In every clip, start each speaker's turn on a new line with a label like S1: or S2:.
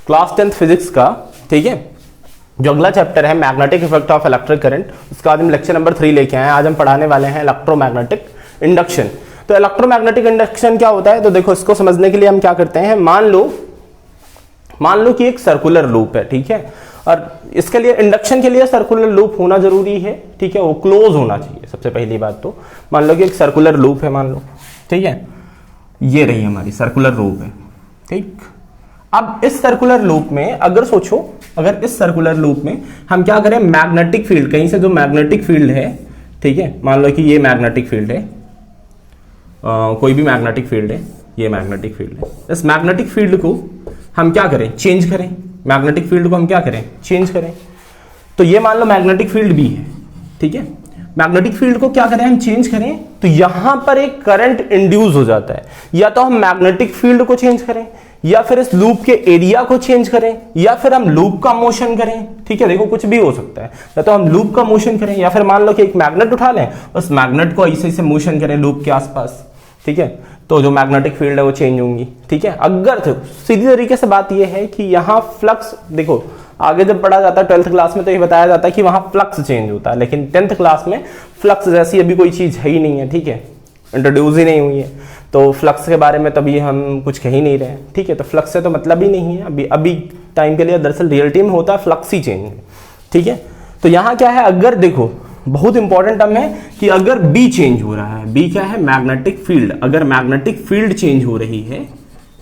S1: Class 10th physics का, ठीक है, जो अगला चैप्टर है magnetic effect of electric current, उसका आज हम लेक्चर नंबर 3 लेके आए हैं। आज हम पढ़ाने वाले हैं इलेक्ट्रोमैग्नेटिक इंडक्शन। तो इलेक्ट्रोमैग्नेटिक इंडक्शन क्या होता है, तो देखो इसको समझने के लिए हम क्या करते हैं, मान लो कि एक सर्कुलर लूप है, ठीक है, और इसके लिए इंडक्शन के लिए सर्कुलर लूप होना जरूरी है, ठीक है, वो क्लोज होना चाहिए सबसे पहली बात। तो मान लो कि एक सर्कुलर लूप है, मान लो, ठीक है, ये रही हमारी सर्कुलर लूप है, ठीक। अब इस सर्कुलर लूप में अगर सोचो, अगर इस सर्कुलर लूप में हम क्या करें, मैग्नेटिक फील्ड, कहीं से जो मैग्नेटिक फील्ड है, ठीक है, मान लो कि ये मैग्नेटिक फील्ड है, कोई भी मैग्नेटिक फील्ड है, ये मैग्नेटिक फील्ड है, इस मैग्नेटिक फील्ड को हम क्या करें, चेंज करें, मैग्नेटिक फील्ड को हम क्या करें, चेंज करें। तो ये मान लो मैग्नेटिक फील्ड भी है, ठीक है, मैग्नेटिक फील्ड को क्या करें, हम चेंज करें, तो यहां पर एक करंट इंड्यूस हो जाता है। या तो हम मैग्नेटिक फील्ड को चेंज करें, या फिर इस लूप के एरिया को चेंज करें, या फिर हम लूप का मोशन करें, ठीक है, देखो कुछ भी हो सकता है, या तो हम लूप का मोशन करें, या फिर मान लो कि एक मैग्नेट उठा लें, उस मैग्नेट को ऐसे ऐसे मोशन करें लूप के आसपास, ठीक है, तो जो मैग्नेटिक फील्ड है वो चेंज होंगी, ठीक है। अगर तो सीधी तरीके से बात ये है कि यहाँ फ्लक्स, देखो आगे जब पढ़ा जाता है 12th क्लास में तो ये बताया जाता है कि वहां फ्लक्स चेंज होता है, लेकिन 10th क्लास में फ्लक्स जैसी अभी कोई चीज है ही नहीं है, ठीक है, इंट्रोड्यूस ही नहीं हुई है, तो फ्लक्स के बारे में तभी हम कुछ कह ही नहीं रहे, ठीक है। तो फ्लक्स से तो मतलब ही नहीं है अभी टाइम के लिए, दरअसल रियलिटी में होता है फ्लक्स ही चेंज, ठीक है। तो यहाँ क्या है, अगर देखो बहुत इंपॉर्टेंट टर्म है कि अगर बी चेंज हो रहा है, बी क्या है, मैग्नेटिक फील्ड, अगर मैग्नेटिक फील्ड चेंज हो रही है,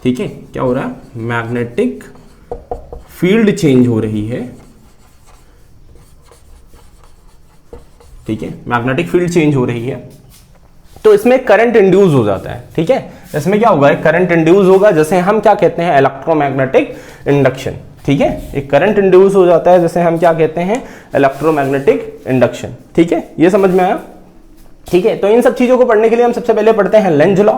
S1: ठीक है, क्या हो रहा है, मैग्नेटिक फील्ड चेंज हो रही है, ठीक है, मैग्नेटिक फील्ड चेंज हो रही है, तो इसमें करंट इंड्यूस हो जाता है, ठीक है, इसमें क्या होगा, एक करंट इंड्यूस होगा, जैसे हम क्या कहते हैं, इलेक्ट्रोमैग्नेटिक इंडक्शन, ठीक है, एक करंट इंड्यूस हो जाता है, जैसे हम क्या कहते हैं, इलेक्ट्रोमैग्नेटिक इंडक्शन, ठीक है, ये समझ में आया, ठीक है। तो इन सब चीजों को पढ़ने के लिए हम सबसे पहले पढ़ते हैं लेंज लॉ,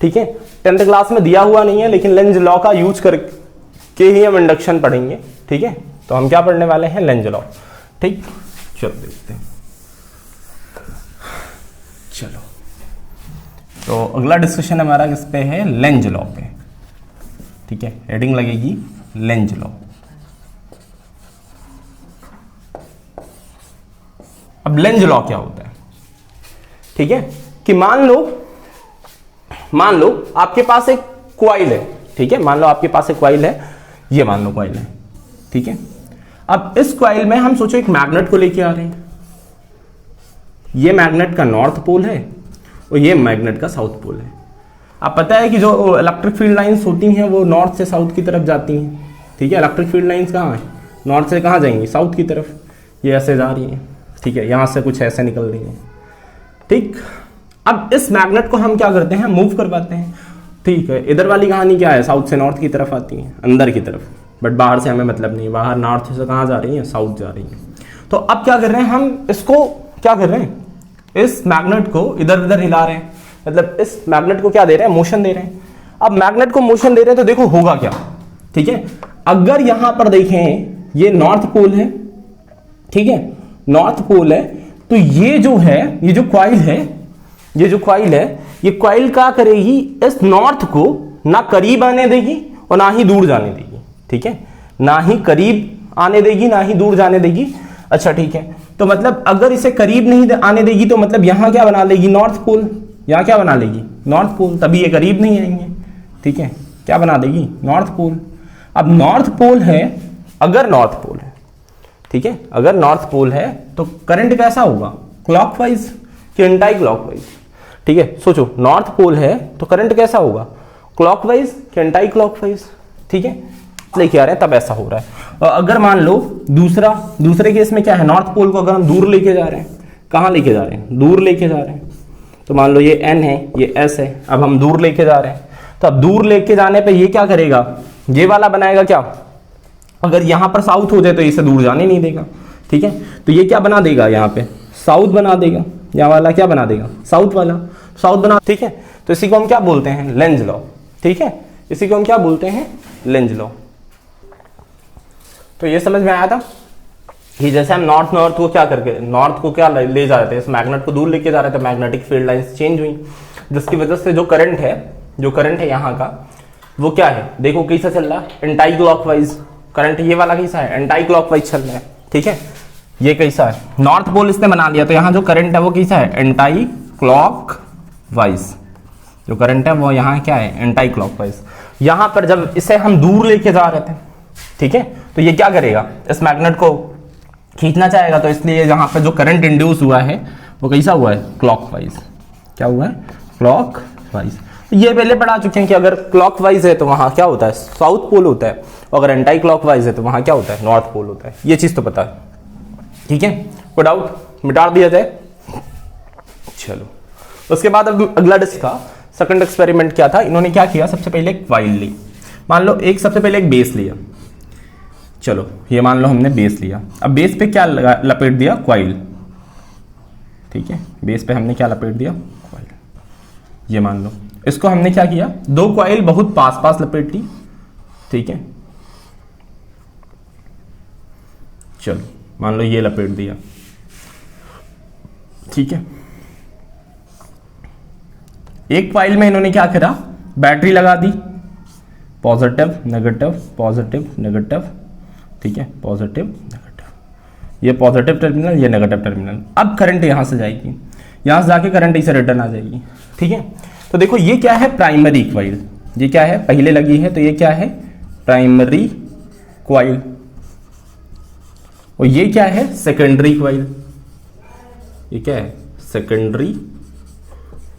S1: ठीक है, 10th क्लास में दिया हुआ नहीं है, लेकिन लेंज लॉ का यूज करके ही हम इंडक्शन पढ़ेंगे, ठीक है। तो हम क्या पढ़ने वाले हैं, लेंज लॉ, ठीक, चलो देखते हैं। चलो तो अगला डिस्कशन हमारा किस पे है, लेंज लॉ पे, ठीक है, हेडिंग लगेगी लेंज लॉ। अब लेंज लॉ क्या होता है, ठीक है, कि मान लो आपके पास एक कॉइल है, ठीक है, मान लो आपके पास एक कॉइल है, ये मान लो कॉइल है, ठीक है। अब इस कॉइल में हम सोचो एक मैग्नेट को लेके आ रहे हैं, ये मैग्नेट का नॉर्थ पोल है और ये मैग्नेट का साउथ पोल है। आप पता है कि जो इलेक्ट्रिक फील्ड लाइंस होती हैं वो नॉर्थ से साउथ की तरफ जाती हैं, ठीक है, इलेक्ट्रिक फील्ड लाइंस कहाँ है, नॉर्थ से कहाँ जाएंगी, साउथ की तरफ, ये ऐसे जा रही हैं, ठीक है, यहाँ से कुछ ऐसे निकल रही है, ठीक। अब इस मैग्नेट को हम क्या करते हैं, मूव करवाते हैं, ठीक है। इधर वाली कहानी क्या है, साउथ से नॉर्थ की तरफ आती है, अंदर की तरफ, बट बाहर से हमें मतलब नहीं, बाहर नॉर्थ से कहाँ जा रही है, साउथ जा रही है। तो अब क्या कर रहे हैं, हम इसको क्या कर रहे हैं, इस मैग्नेट को इधर उधर हिला रहे हैं, मतलब इस मैग्नेट को क्या दे रहे हैं, मोशन दे रहे हैं। अब मैग्नेट को मोशन दे रहे हैं तो देखो होगा क्या, ठीक है, अगर यहां पर देखें ये नॉर्थ पोल है, ठीक है, नॉर्थ पोल है, तो ये जो है, ये जो कॉइल है, ये कॉइल क्या करेगी, इस नॉर्थ को ना करीब आने देगी और ना ही दूर जाने देगी, ठीक है, ना ही करीब आने देगी ना ही दूर जाने देगी। अच्छा ठीक है, तो मतलब अगर इसे करीब नहीं आने देगी तो मतलब यहां क्या बना लेगी, नॉर्थ पोल, यहां क्या बना लेगी, नॉर्थ पोल, तभी ये करीब नहीं आएंगे, ठीक है, क्या बना देगी, नॉर्थ पोल। अब नॉर्थ पोल है, अगर नॉर्थ पोल है, ठीक है, अगर नॉर्थ पोल है तो करंट कैसा होगा, क्लॉकवाइज कि एंटी क्लॉकवाइज, ठीक है, सोचो नॉर्थ पोल है तो करंट कैसा होगा, क्लॉकवाइज कि एंटी क्लॉकवाइज, ठीक है, लेके आ रहे हैं तब ऐसा हो रहा है। और अगर मान लो दूसरे केस में क्या है, नॉर्थ पोल को अगर हम दूर लेके जा रहे हैं, कहाँ लेके जा रहे हैं, दूर लेके जा रहे हैं, तो मान लो ये N है, ये S है, अब हम दूर लेके जा रहे हैं, तो अब दूर लेके जाने पे ये क्या करेगा, ये वाला बनाएगा क्या, अगर यहां पर साउथ हो जाए तो इसे दूर जाने नहीं देगा, ठीक है, तो ये क्या बना देगा, यहाँ पे साउथ बना देगा, यहाँ वाला क्या बना देगा, साउथ वाला, साउथ बना, ठीक है। तो इसी को हम क्या बोलते हैं, लेंज लॉ, ठीक है, इसी को हम क्या बोलते हैं, लेंज लॉ। तो ये समझ में आया था कि जैसे हम नॉर्थ को क्या करके, नॉर्थ को क्या ले जा रहे थे, इस मैग्नेट को दूर लेके जा रहे थे, मैग्नेटिक फील्ड लाइंस चेंज हुई, जिसकी वजह से जो करंट है यहाँ का, वो क्या है, देखो कैसा चल रहा है, एंटाई क्लॉकवाइज करंट, ये वाला कैसा है, एंटाई क्लॉकवाइज चल रहा है, ठीक है। ये कैसा है, नॉर्थ पोल इसने बना लिया, तो यहाँ जो करंट है वो कैसा है, एंटाई क्लॉकवाइज, जो करंट है वो यहाँ क्या है, एंटाई क्लॉकवाइज। यहाँ पर जब इसे हम दूर लेके जा रहे थे, ठीक है, तो ये क्या करेगा, इस मैग्नेट को खींचना चाहेगा, तो इसलिए यहाँ पर जो करंट इंड्यूस हुआ है वो कैसा हुआ है, क्लॉकवाइज। क्या हुआ है, क्लॉकवाइज। ये पहले पढ़ा चुके हैं कि अगर क्लॉकवाइज है तो वहाँ क्या होता है, साउथ पोल होता है, और अगर एंटाई क्लॉकवाइज है तो वहाँ क्या होता है, नॉर्थ पोल होता है। ये चीज़ तो पता है, ठीक है, कोई डाउट, मिटा दिया जाए। चलो उसके बाद अब अगला डिस्का सेकंड एक्सपेरिमेंट क्या था, इन्होंने क्या किया, सबसे पहले एक कॉइल ली, मान लो एक, सबसे पहले एक बेस लिया, चलो ये मान लो हमने बेस लिया, अब बेस पे क्या लपेट दिया, कॉइल, ठीक है, बेस पे हमने क्या लपेट दिया, कॉइल। ये मान लो इसको हमने क्या किया, दो कॉइल बहुत पास पास लपेट ली, ठीक है, चलो मान लो ये लपेट दिया, ठीक है। एक कॉइल में इन्होंने क्या करा, बैटरी लगा दी, पॉजिटिव नेगेटिव पॉजिटिव नेगेटिव, ठीक है, पॉजिटिव नेगेटिव, ये पॉजिटिव टर्मिनल, ये नेगेटिव टर्मिनल। अब करंट यहां से जाएगी, यहां से जाके करंट इसे रिटर्न आ जाएगी, ठीक है। तो देखो ये क्या है, प्राइमरी कॉइल, ये क्या है, पहले लगी है, तो ये क्या है, प्राइमरी कॉइल, और ये क्या है, सेकेंडरी कॉइल, ये क्या है, सेकेंडरी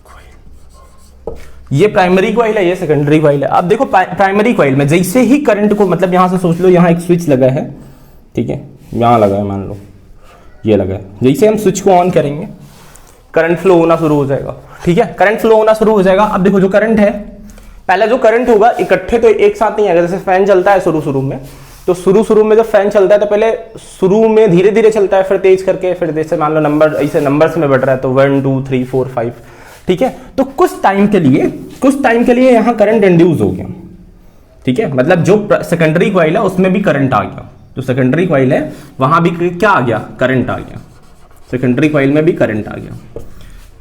S1: कॉइल। ये प्राइमरी कॉइल है, ये सेकेंडरी कॉइल है। अब देखो प्राइमरी कॉइल में जैसे ही करंट को, मतलब यहां से सोच लो, यहां एक स्विच लगा है, ठीक है, यहां लगा है, मान लो ये लगा है, जैसे हम स्विच को ऑन करेंगे करंट फ्लो होना शुरू हो जाएगा, ठीक है, करंट फ्लो होना शुरू हो जाएगा। अब देखो जो करंट है, पहले जो करंट होगा इकट्ठे तो एक साथ नहीं आएगा, जैसे फैन चलता है शुरू में, तो शुरू में जब फैन चलता है तो पहले शुरू में धीरे धीरे चलता है, फिर तेज करके, फिर जैसे मान लो नंबर ऐसे नंबर्स में बढ़ रहा है, तो 1 2 3 4 5, ठीक है। तो कुछ टाइम के लिए यहाँ करंट इंड्यूस हो गया, ठीक है, मतलब जो सेकेंडरी कॉइल है उसमें भी करंट आ गया, जो सेकेंडरी कॉइल है वहां भी क्या आ गया, करंट आ गया, सेकेंडरी कॉइल में भी करंट आ गया,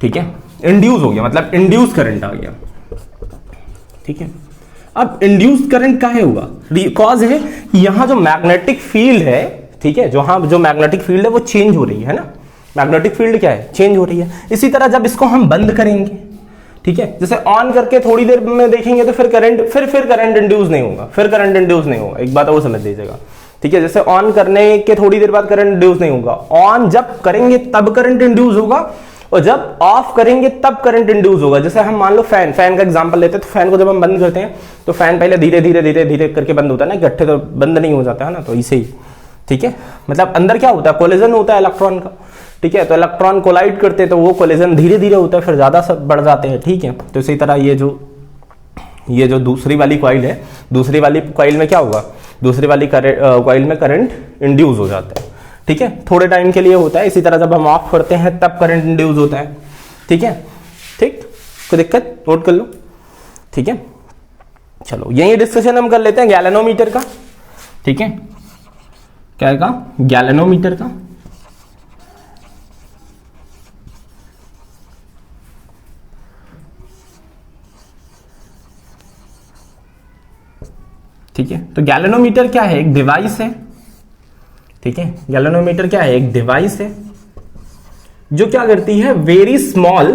S1: ठीक है, इंड्यूस हो गया, मतलब इंड्यूस करंट आ गया, ठीक है। अब इंड्यूस करंट काहे हुआ, कॉज है यहां जो मैग्नेटिक फील्ड है, ठीक है, जो मैग्नेटिक फील्ड है वो चेंज हो रही है ना, मैग्नेटिक फील्ड क्या है, चेंज हो रही है। इसी तरह जब इसको हम बंद करेंगे, ठीक है, जैसे ऑन करके थोड़ी देर में देखेंगे तो फिर करंट इंड्यूस नहीं होगा, एक बात वो समझ लीजिएगा, ठीक है, जैसे ऑन करने के थोड़ी देर बाद करंट इंड्यूस नहीं होगा, ऑन जब करेंगे तब करंट इंड्यूस होगा, और जब ऑफ करेंगे तब करंट इंड्यूस होगा। जैसे हम मान लो फैन का एग्जांपल लेते हैं, तो फैन को जब हम बंद करते हैं तो फैन पहले धीरे धीरे करके बंद होता है ना, इकट्ठे तो बंद नहीं हो जाता है ना, तो इसे ही, ठीक है, मतलब अंदर क्या होता है, कोलिजन होता है इलेक्ट्रॉन का, ठीक है, तो इलेक्ट्रॉन कोलाइड करते हैं तो वो कोलिजन धीरे धीरे होता है, फिर ज्यादा बढ़ जाते हैं, ठीक है। तो इसी तरह ये जो दूसरी वाली कॉइल है, दूसरी वाली कॉइल में क्या होगा, दूसरी वाली कॉइल में करंट इंड्यूस हो जाता है, ठीक है, थोड़े टाइम के लिए होता है। इसी तरह जब हम ऑफ करते हैं तब करंट इंड्यूस होता है, ठीक है, ठीक, कोई दिक्कत, नोट कर लो, ठीक है। चलो यही डिस्कशन हम कर लेते हैं गैलेनोमीटर का, ठीक है, क्या का, गैलेनोमीटर का। ठीक है, तो गैलेनोमीटर क्या है, एक डिवाइस है, ठीक है, गैलेनोमीटर क्या है, एक डिवाइस है जो क्या करती है, वेरी स्मॉल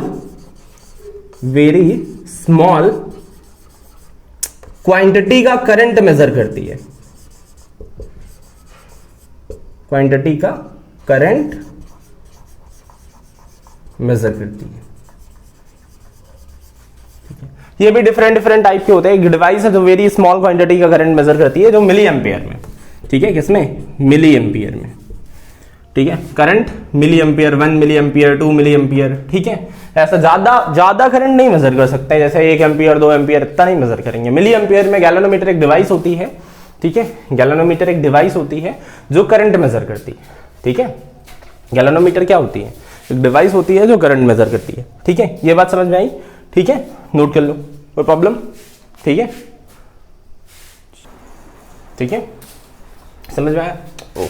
S1: क्वांटिटी का करंट मेजर करती है, क्वांटिटी का करंट मेजर करती है, ठीक है। ये भी डिफरेंट टाइप के होते हैं। एक डिवाइस है जो वेरी स्मॉल क्वांटिटी का करंट मेजर करती है, जो मिली एम्पियर में, ठीक है, किसमें, मिली एम्पियर में, ठीक है, current milliampere, 1 milliampere, 2 milliampere, ठीक है। ऐसा ज्यादा करंट नहीं मेजर कर सकते, जैसे 1 एम्पियर 2 एम्पियर इतना नहीं मेजर करेंगे, मिली एम्पियर में। गैलेनोमीटर एक डिवाइस होती है, ठीक है, गैलेनोमीटर एक डिवाइस होती है जो करंट मेजर करती है, ठीक है। गैलेनोमीटर क्या होती है, एक डिवाइस होती है जो करंट मेजर करती है, ठीक है। ये बात समझ में आई, ठीक है, नोट कर लो, कोई प्रॉब्लम, ठीक है, ठीक है, समझ में आया, ओ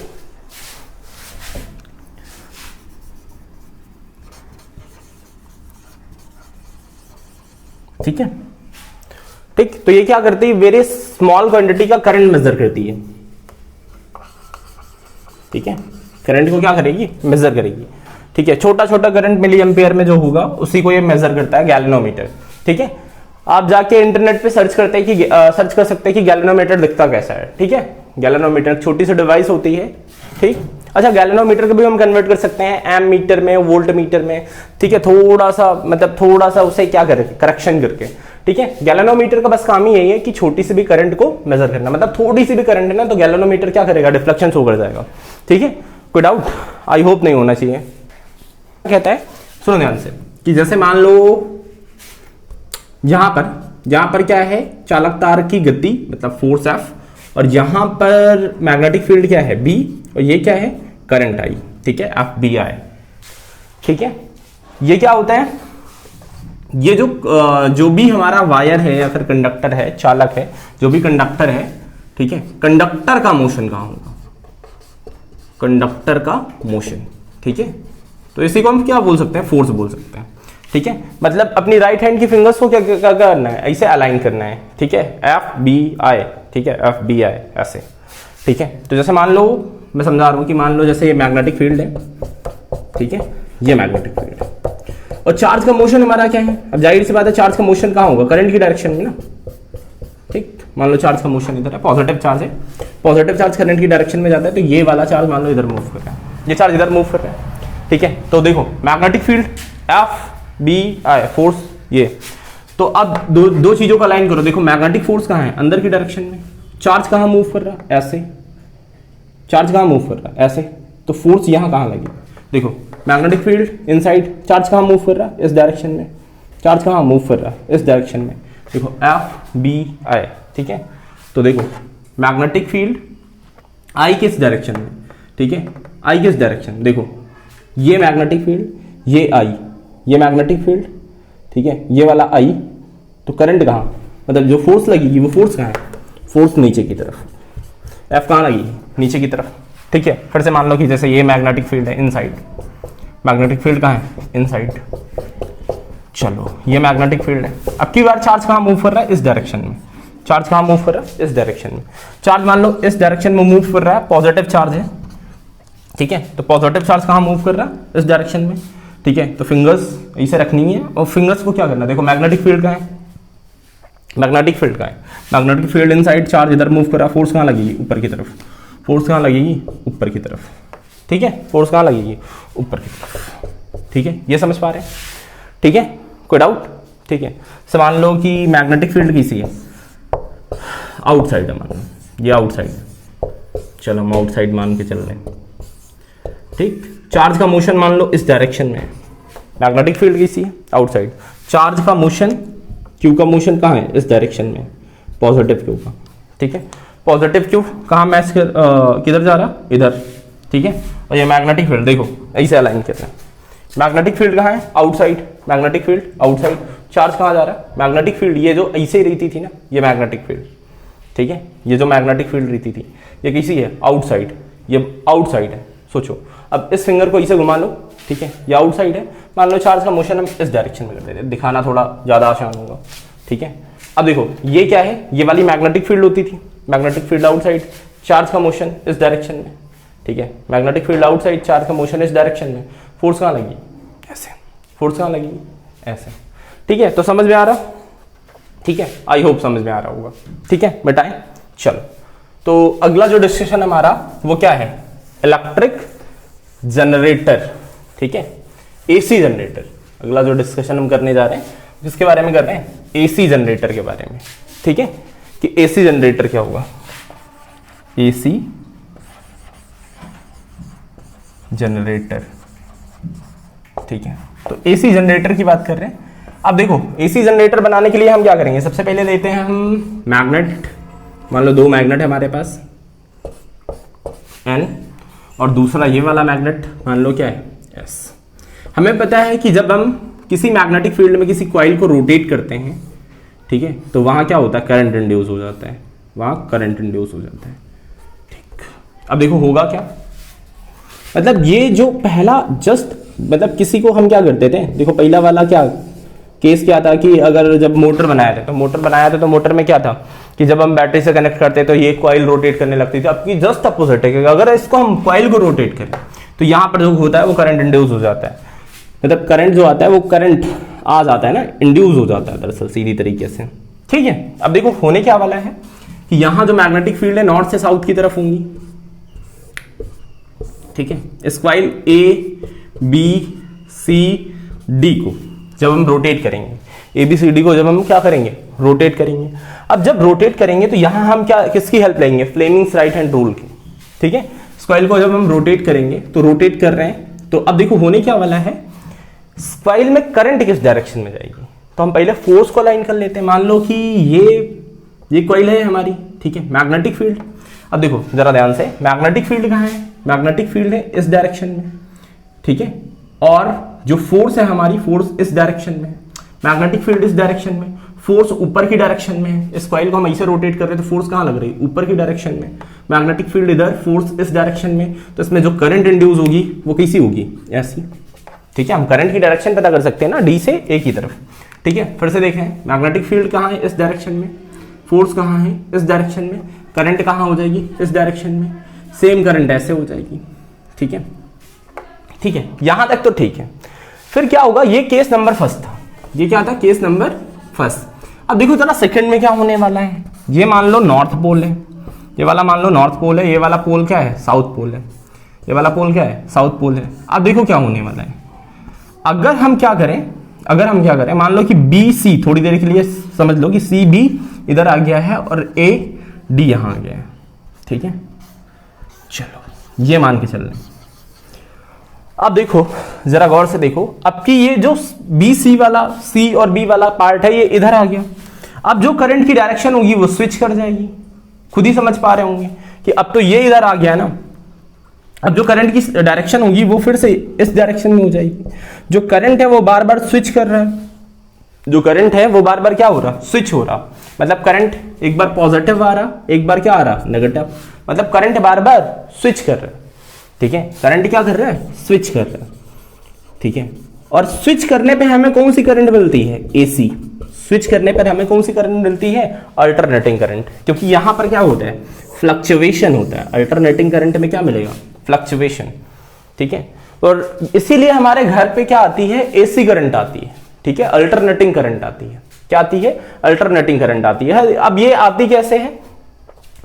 S1: ठीक है। ठीक। तो ये क्या करती है, वेरी स्मॉल क्वांटिटी का करंट मेजर करती है, ठीक है, करंट को क्या करेगी, मेजर करेगी, ठीक है। छोटा छोटा करंट मिली एम्पियर में जो होगा उसी को ये मेजर करता है गैल्वेनोमीटर, ठीक है। आप जाके इंटरनेट पे सर्च करते हैं कि सर्च कर सकते हैं कि गैल्वेनोमीटर दिखता कैसा है, ठीक है। गैल्वेनोमीटर छोटी सी डिवाइस होती है, ठीक। अच्छा, गैल्वेनोमीटर को भी हम कन्वर्ट कर सकते हैं एम मीटर में, वोल्ट मीटर में, ठीक है। थोड़ा सा उसे क्या करके करेक्शन करके, ठीक है। गैल्वेनोमीटर का बस काम ही यही है कि छोटी सी भी करंट को मेजर करना, मतलब थोड़ी सी भी करंट है ना तो गैल्वेनोमीटर क्या करेगा, डिफ्लेक्शन शो कर जाएगा, ठीक है। कोई डाउट, आई होप नहीं होना चाहिए। कहता है, सुनो ध्यान से, कि जैसे मान लो यहां पर क्या है, चालक तार की गति मतलब फोर्स F, और यहां पर मैग्नेटिक फील्ड क्या है B, और ये क्या है, करंट I, ठीक है, FBI, ठीक है। ये क्या होता है, ये जो भी हमारा वायर है या फिर कंडक्टर है, चालक है, जो भी कंडक्टर है, ठीक है, कंडक्टर का मोशन कहां होगा, कंडक्टर का मोशन, ठीक है। तो इसी को हम क्या बोल सकते हैं, फोर्स बोल सकते हैं, ठीक है। मतलब अपनी राइट हैंड की फिंगर्स को क्या करना है, ऐसे अलाइन करना है, ठीक है, FBI, ठीक है, FBI ऐसे, ठीक है। तो जैसे मान लो मैं समझा रहा हूं कि मान लो जैसे ये मैग्नेटिक फील्ड है, ठीक है, ये मैग्नेटिक फील्ड है, और चार्ज का मोशन हमारा क्या है, अब जाहिर सी बात है चार्ज का मोशन कहां होगा, करंट की डायरेक्शन में ना, ठीक। मान लो चार्ज का मोशन इधर है, पॉजिटिव चार्ज है, पॉजिटिव चार्ज करंट की डायरेक्शन में जाता है, तो ये वाला चार्ज मान लो इधर मूव कर रहा है, ये चार्ज इधर मूव कर रहा है, ठीक है। तो देखो मैग्नेटिक फील्ड FBI फोर्स ये, तो अब दो चीजों का लाइन करो, देखो मैग्नेटिक फोर्स कहां है, अंदर की डायरेक्शन में, चार्ज कहां मूव कर रहा है, ऐसे, चार्ज कहां मूव कर रहा है, ऐसे, तो फोर्स यहां कहां लगी, देखो मैग्नेटिक फील्ड इनसाइड, चार्ज कहां मूव कर रहा है, इस डायरेक्शन में, चार्ज कहां मूव कर रहा है, इस डायरेक्शन में, देखो FBI, ठीक है। तो देखो मैग्नेटिक फील्ड I किस डायरेक्शन में, ठीक है, I किस डायरेक्शन, देखो ये मैग्नेटिक फील्ड, ये I, ये मैग्नेटिक फील्ड, ठीक है, ये वाला I, तो करंट कहां, मतलब जो फोर्स लगेगी वो फोर्स कहां है, फोर्स नीचे की तरफ, F कहां लगेगी, नीचे की तरफ, ठीक है। फिर से मान लो कि जैसे ये मैग्नेटिक फील्ड है इनसाइड, मैग्नेटिक फील्ड कहां है, इनसाइड, चलो ये मैग्नेटिक फील्ड है। अब की बार चार्ज कहां मूव कर रहा है, इस डायरेक्शन में, चार्ज कहां मूव कर रहा है, इस डायरेक्शन में, चार्ज मान लो इस डायरेक्शन में मूव कर रहा है, पॉजिटिव चार्ज है, ठीक है। तो पॉजिटिव चार्ज कहां मूव कर रहा है, इस डायरेक्शन में, ठीक है। तो फिंगर्स इसे रखनी है, और फिंगर्स को क्या करना है, देखो मैग्नेटिक फील्ड कहां है, मैग्नेटिक फील्ड कहां है, मैग्नेटिक फील्ड इनसाइड, चार्ज इधर मूव कर रहा है, फोर्स कहां लगेगी, ऊपर की तरफ, फोर्स कहां लगेगी, ऊपर की तरफ, ठीक है, फोर्स कहां लगेगी, ऊपर की तरफ, ठीक है। ये समझ पा रहे हैं, ठीक है, कोई डाउट, ठीक है। सो मान लो कि मैग्नेटिक फील्ड किसी है, आउटसाइड है, मान लो ये आउटसाइड है, चलो हम आउटसाइड मान के चल रहे हैं, ठीक। चार्ज का मोशन मान लो इस डायरेक्शन में, मैग्नेटिक फील्ड किसी है, आउटसाइड, चार्ज का मोशन, क्यू का मोशन कहाँ है, इस डायरेक्शन में, पॉजिटिव क्यू का, ठीक है। पॉजिटिव क्यू कहाँ मैच किधर जा रहा, इधर, ठीक है। और ये मैग्नेटिक फील्ड देखो ऐसे अलाइन कर रहे हैं, मैग्नेटिक फील्ड कहाँ है, outside, magnetic field outside, charge कहाँ जा रहा है, मैग्नेटिक फील्ड, ये जो ऐसे ही रहती थी ना, ये मैग्नेटिक फील्ड, ठीक है, ये जो मैग्नेटिक फील्ड रहती थी ये किसी है, आउटसाइड, ये आउटसाइड है, सोचो। अब इस फिंगर को इसे घुमा लो, ठीक है, ये आउटसाइड है, मान लो चार्ज का मोशन हम इस डायरेक्शन में कर देते हैं, दिखाना थोड़ा ज़्यादा आसान होगा, ठीक है। अब देखो ये क्या है, ये वाली मैग्नेटिक फील्ड होती थी, मैग्नेटिक फील्ड आउटसाइड, चार्ज का मोशन इस डायरेक्शन में, ठीक है, मैग्नेटिक फील्ड आउटसाइड, चार्ज का मोशन इस डायरेक्शन में, फोर्स कहाँ लगी, ऐसे, फोर्स कहाँ लगी, ऐसे, ठीक है। तो समझ में आ रहा, ठीक है, आई होप समझ में आ रहा होगा, ठीक है, बेटाएं। चलो तो अगला जो डिस्कशन हमारा वो क्या है, इलेक्ट्रिक जनरेटर, ठीक है, एसी जनरेटर। अगला जो डिस्कशन हम करने जा रहे हैं किसके बारे में कर रहे हैं, एसी जनरेटर के बारे में, ठीक है, कि एसी जनरेटर क्या होगा, एसी जनरेटर, ठीक है। तो एसी जनरेटर की बात कर रहे हैं। अब देखो एसी जनरेटर बनाने के लिए हम क्या करेंगे, सबसे पहले लेते हैं हम मैग्नेट, मान लो दो मैग्नेट है हमारे पास N, और दूसरा ये वाला मैग्नेट मान लो क्या है S। हमें पता है कि जब हम किसी मैग्नेटिक फील्ड में किसी कॉइल को रोटेट करते हैं, ठीक है, तो वहां क्या होता है, करंट इंड्यूस हो जाता है, वहां करंट इंड्यूस हो जाता है, ठीक। अब देखो होगा क्या, मतलब ये जो पहला जस्ट मतलब किसी को हम क्या करते थे, देखो पहला वाला क्या केस क्या था कि अगर जब मोटर बनाया था तो मोटर में क्या था कि जब हम बैटरी से कनेक्ट करते तो ये कॉइल रोटेट करने लगती थी। अब की जस्ट अपोजिट है कि अगर इसको हम कॉइल को रोटेट करें तो यहाँ पर जो होता है वो करंट इंड्यूस हो जाता है, मतलब करंट जो आता है वो करंट आ जाता है ना, इंड्यूस हो जाता है दरअसल सीधी तरीके से। ठीक है, अब देखो होने क्या वाला है कि यहां जो मैग्नेटिक फील्ड है नॉर्थ से साउथ की तरफ होंगी। ठीक है, इस coil A B C D को जब हम रोटेट करेंगे, ए बी सी डी को जब हम क्या करेंगे, रोटेट करेंगे। अब जब रोटेट करेंगे तो यहां हम क्या किसकी हेल्प लेंगे, फ्लेमिंग्स राइट हैंड रूल की। ठीक है, इस कॉइल को जब हम रोटेट करेंगे तो रोटेट कर रहे हैं, तो अब देखो होने क्या वाला है, कॉइल में करंट किस डायरेक्शन में जाएगी। तो हम पहले फोर्स को अलाइन कर लेते हैं। मान लो कि ये कॉइल है हमारी, ठीक है, मैग्नेटिक फील्ड। अब देखो जरा ध्यान से, मैग्नेटिक फील्ड कहाँ है, मैग्नेटिक फील्ड है इस डायरेक्शन में। ठीक है, और जो फोर्स है हमारी, फोर्स इस डायरेक्शन में, मैग्नेटिक फील्ड इस डायरेक्शन में, फोर्स ऊपर की डायरेक्शन में है। इस कॉइल को हम ऐसे रोटेट कर रहे हैं तो फोर्स कहाँ लग रही है, ऊपर की डायरेक्शन में, मैग्नेटिक फील्ड इधर, फोर्स इस डायरेक्शन में। तो इसमें जो करंट इंड्यूस होगी वो कैसी होगी, ऐसी। ठीक है, हम करंट की डायरेक्शन पता कर सकते हैं ना, डी से ए की तरफ। ठीक है, फिर से देखें, मैग्नेटिक फील्ड कहाँ है, इस डायरेक्शन में, फोर्स कहाँ है, इस डायरेक्शन में, करंट कहाँ हो जाएगी, इस डायरेक्शन में, सेम करंट ऐसे हो जाएगी। ठीक है, ठीक है, यहां तक तो ठीक है। फिर क्या होगा, ये केस नंबर फर्स्ट था, ये क्या था, केस नंबर फर्स्ट। अब देखो जरा सेकंड में क्या होने वाला है। ये मान लो नॉर्थ पोल है, ये वाला मान लो नॉर्थ पोल है, ये वाला पोल क्या है, साउथ पोल है, ये वाला पोल क्या है, साउथ पोल है। अब देखो क्या होने वाला है, अगर हम क्या करें, मान लो कि बी सी, थोड़ी देर के लिए समझ लो कि सी बी इधर आ गया है और ए डी यहां आ गया है। ठीक है, चलो ये मान के चल रहे हैं। अब देखो जरा गौर से देखो, अब कि ये जो बी सी वाला, सी और बी वाला पार्ट है ये इधर आ गया। अब जो करंट की डायरेक्शन होगी वो स्विच कर जाएगी, खुद ही समझ पा रहे होंगे कि अब तो ये इधर आ गया ना, अब जो करंट की डायरेक्शन होगी वो फिर से इस डायरेक्शन में हो जाएगी। जो करंट है वो बार बार स्विच कर रहा है, जो करंट है वो बार बार क्या हो रहा, स्विच हो रहा। मतलब करंट एक बार पॉजिटिव आ रहा, एक बार क्या आ रहा, नेगेटिव। मतलब करंट बार बार स्विच कर रहा है। ठीक है, करंट क्या कर रहा है, स्विच कर रहा है। ठीक है, और स्विच करने पे हमें कौन सी करंट मिलती है, एसी। स्विच करने पर हमें कौन सी करंट मिलती है, अल्टरनेटिंग करंट, क्योंकि यहां पर क्या होता है, फ्लक्चुएशन होता है। अल्टरनेटिंग करंट में क्या मिलेगा, फ्लक्चुएशन। ठीक है, और इसीलिए हमारे घर पे क्या आती है, एसी करंट आती है। ठीक है, अल्टरनेटिंग करंट आती है। क्या आती है, अल्टरनेटिंग करंट आती है। अब ये आती कैसे है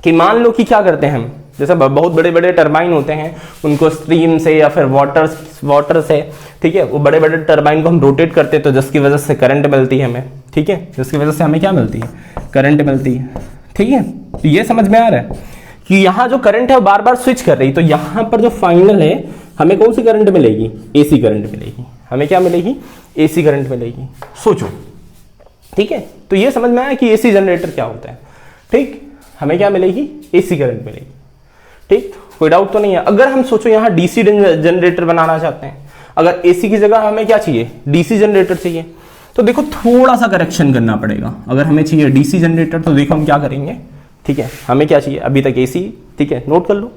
S1: कि मान लो कि क्या करते हैं हम, जैसे बहुत बड़े बड़े टरबाइन होते हैं, उनको स्ट्रीम से या फिर वाटर से, ठीक है, वो बड़े बड़े टरबाइन को हम रोटेट करते हैं तो जिसकी वजह से करंट मिलती है हमें। ठीक है, जिसकी वजह से हमें क्या मिलती है, करंट मिलती है। ठीक है, तो ये समझ में आ रहा है कि यहाँ जो करंट है वो बार बार स्विच कर रही, तो यहाँ पर जो फाइनल है हमें कौन सी करंट मिलेगी, एसी करंट मिलेगी। हमें क्या मिलेगी, एसी करंट मिलेगी। सोचो, ठीक है, तो ये समझ में आया कि एसी जनरेटर क्या होता है। ठीक, हमें क्या मिलेगी, एसी करंट मिलेगी। ठीक, कोई डाउट तो नहीं है। अगर हम सोचो यहाँ डीसी जनरेटर बनाना चाहते हैं, अगर एसी की जगह हमें क्या चाहिए, डीसी जनरेटर चाहिए, तो देखो थोड़ा सा करेक्शन करना पड़ेगा। अगर हमें चाहिए डीसी जनरेटर तो देखो हम क्या करेंगे। ठीक है, हमें क्या चाहिए, अभी तक एसी, ठीक है, नोट कर लो।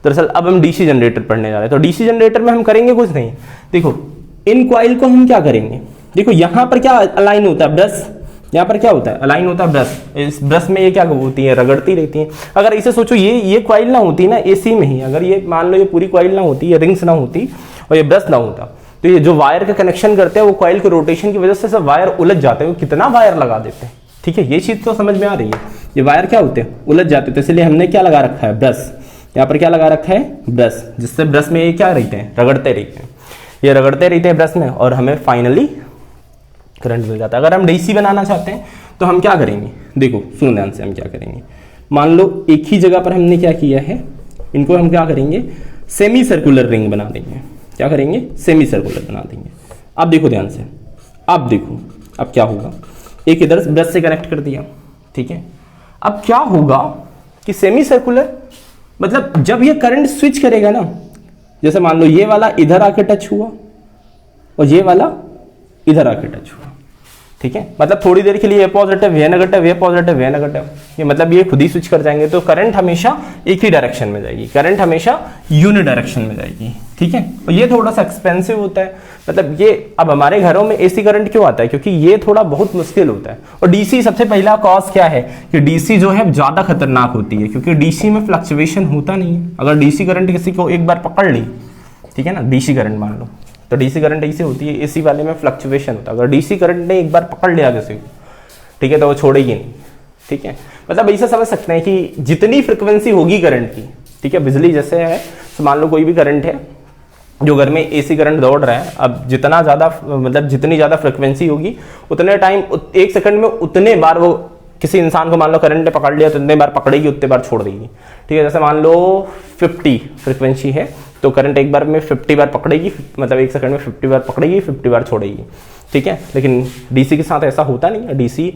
S1: दरअसल अब हम डीसी जनरेटर पढ़ने जा रहे हैं, तो डीसी जनरेटर में हम करेंगे कुछ नहीं। देखो इन कॉइल को हम क्या करेंगे, देखो यहां पर क्या अलाइन होता है, ब्रश, यहाँ पर क्या होता है, अलाइन होता है ब्रश। इस ब्रश में ये क्या होती है, रगड़ती रहती है। अगर इसे सोचो ये कॉइल ना होती ना एसी में ही, अगर ये मान लो ये पूरी कॉइल ना होती, ये रिंग्स ना होती और ये ब्रश ना होता, तो ये जो वायर का कनेक्शन करते हैं वो कॉइल के रोटेशन की वजह से सब वायर उलझ जाते हैं। कितना वायर लगा देते हैं। ठीक है, ये चीज तो समझ में आ रही है। ये वायर क्या होते हैं, उलझ जाते हैं, तो इसलिए हमने क्या लगा रखा है, ब्रश। यहाँ पर क्या लगा रखा है, ब्रश, जिससे ब्रश में ये क्या रहते हैं, रगड़ते रहते हैं। ये रगड़ते रहते हैं ब्रश में और हमें फाइनली करंट मिल जाता है। अगर हम डीसी बनाना चाहते हैं तो हम क्या करेंगे, देखो सुनो ध्यान से, हम क्या करेंगे, मान लो एक ही जगह पर हमने क्या किया है, इनको हम क्या करेंगे, सेमी सर्कुलर रिंग बना देंगे। क्या करेंगे, सेमी सर्कुलर बना देंगे। अब देखो ध्यान से, अब देखो अब क्या होगा, एक इधर ब्रश से कनेक्ट कर दिया। ठीक है, अब क्या होगा कि सेमी सर्कुलर, मतलब जब ये करंट स्विच करेगा ना, जैसे मान लो ये वाला इधर आके टच हुआ और ये वाला इधर आके टच हुआ। ठीक है, मतलब थोड़ी देर के लिए ये पॉजिटिव, ये नेगेटिव, ये पॉजिटिव, ये नेगेटिव, ये मतलब ये खुद ही स्विच कर जाएंगे। तो करंट हमेशा एक ही डायरेक्शन में जाएगी, करंट हमेशा यूनि डायरेक्शन में जाएगी। ठीक है। और ये थोड़ा सा एक्सपेंसिव होता है, मतलब ये अब हमारे घरों में एसी करंट क्यों आता है, क्योंकि ये थोड़ा बहुत मुश्किल होता है। और डीसी सबसे पहला कॉज क्या है कि डीसी जो है ज्यादा खतरनाक होती है, क्योंकि डीसी में फ्लक्चुएशन होता नहीं है। अगर डीसी करंट किसी को एक बार पकड़ ली, ठीक है ना, डीसी करंट मान लो, तो डीसी करंट ऐसी होती है, एसी वाले में फ्लक्चुएशन होता है। अगर डीसी करंट ने एक बार पकड़ लिया किसी को, ठीक है, तो वो छोड़ेगी नहीं, ठीक है। मतलब ऐसा समझ सकते हैं कि जितनी फ्रिक्वेंसी होगी करंट की, ठीक है, बिजली जैसे है, तो मान लो कोई भी करंट है जो घर में एसी करंट दौड़ रहा है, अब जितना ज्यादा मतलब जितनी ज्यादा फ्रिक्वेंसी होगी उतने टाइम, एक सेकंड में उतने बार वो किसी इंसान को मान लो करंट ने पकड़ लिया तो उतने बार पकड़ेगी, उतने बार छोड़ देगी, ठीक है। जैसे मान लो 50 फ्रिक्वेंसी है तो करंट एक बार में 50 बार पकड़ेगी, मतलब एक सेकंड में 50 बार पकड़ेगी, 50 बार छोड़ेगी, ठीक है। लेकिन डीसी के साथ ऐसा होता नहीं है, डीसी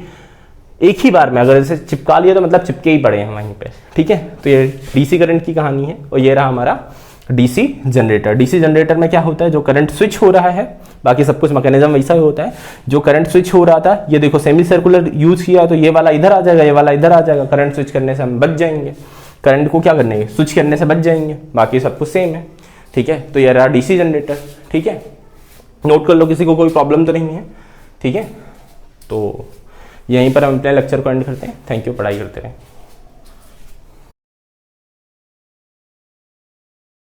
S1: एक ही बार में अगर इसे चिपका लिया तो मतलब चिपके ही पड़े हैं वहीं पे, ठीक है। तो ये डीसी करंट की कहानी है। और ये रहा हमारा डीसी जनरेटर। डीसी जनरेटर में क्या होता है, जो करंट स्विच हो रहा है, बाकी सब कुछ मैकेनिज्म वैसा ही होता है, जो करंट स्विच हो रहा था, ये देखो सेमी सर्कुलर यूज किया तो ये वाला इधर आ जाएगा, ये वाला इधर आ जाएगा, करंट स्विच करने से हम बच जाएंगे, करंट को क्या करने स्विच करने से बच जाएंगे, बाकी सब कुछ सेम है, ठीक है। तो ये रहा डीसी जनरेटर, ठीक है। नोट कर लो, किसी को कोई प्रॉब्लम तो नहीं है, ठीक है। तो यहीं पर हम अपने लेक्चर को एंड करते हैं। थैंक यू, पढ़ाई करते रहें।